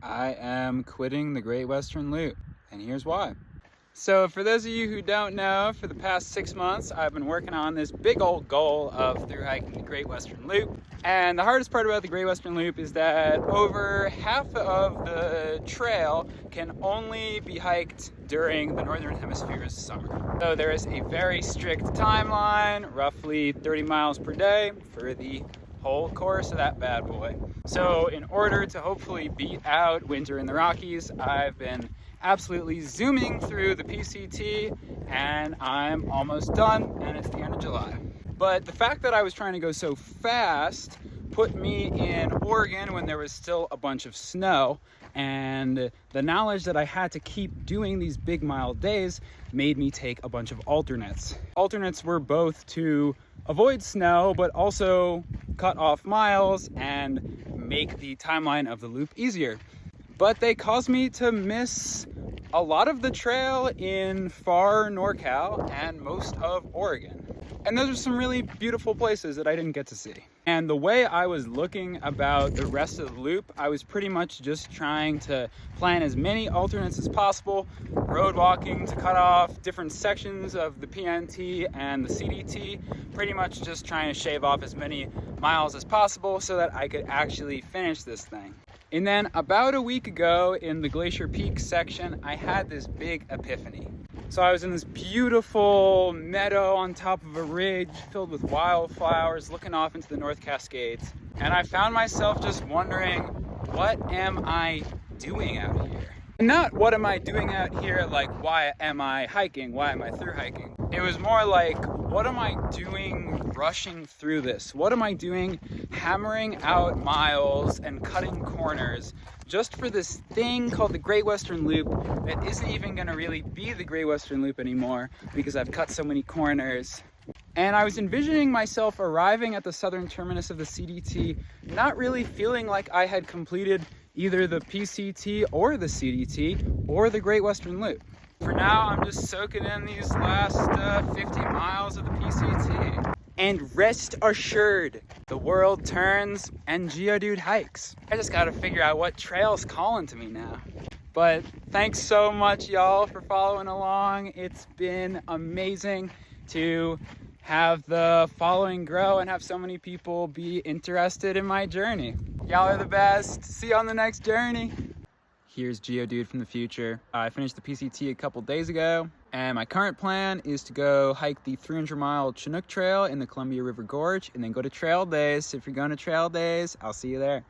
I am quitting the Great Western Loop, and here's why. So for those of you who don't know, for the past 6 months, I've been working on this big old goal of through hiking the Great Western Loop. And the hardest part about the Great Western Loop is that over half of the trail can only be hiked during the Northern Hemisphere's summer. So there is a very strict timeline, roughly 30 miles per day for the whole course of that bad boy. So in order to hopefully beat out winter in the Rockies, I've been absolutely zooming through the PCT, and I'm almost done, and it's the end of July. But the fact that I was trying to go so fast put me in Oregon when there was still a bunch of snow, and the knowledge that I had to keep doing these big mile days made me take a bunch of alternates. Alternates were both to avoid snow, but also cut off miles and make the timeline of the loop easier. But they caused me to miss a lot of the trail in far NorCal and most of Oregon. And those are some really beautiful places that I didn't get to see. And the way I was looking about the rest of the loop, I was pretty much just trying to plan as many alternates as possible, road walking to cut off different sections of the PNT and the CDT, pretty much just trying to shave off as many miles as possible so that I could actually finish this thing. And then about a week ago in the Glacier Peak section, I had this big epiphany. So I was in this beautiful meadow on top of a ridge filled with wildflowers looking off into the North Cascades. And I found myself just wondering, what am I doing out here? And not what am I doing out here, like why am I hiking? Why am I through hiking? It was more like, what am I doing rushing through this? What am I doing hammering out miles and cutting corners just for this thing called the Great Western Loop that isn't even gonna really be the Great Western Loop anymore because I've cut so many corners. And I was envisioning myself arriving at the southern terminus of the CDT, not really feeling like I had completed either the PCT or the CDT or the Great Western Loop. For now, I'm just soaking in these last 50 miles of the PCT. And rest assured, the world turns and Geodude hikes. I just gotta figure out what trail's calling to me now. But thanks so much, y'all, for following along. It's been amazing to have the following grow and have so many people be interested in my journey. Y'all are the best. See you on the next journey. Here's Geodude from the future. I finished the PCT a couple days ago, and my current plan is to go hike the 300-mile Chinook Trail in the Columbia River Gorge and then go to Trail Days. So if you're going to Trail Days, I'll see you there.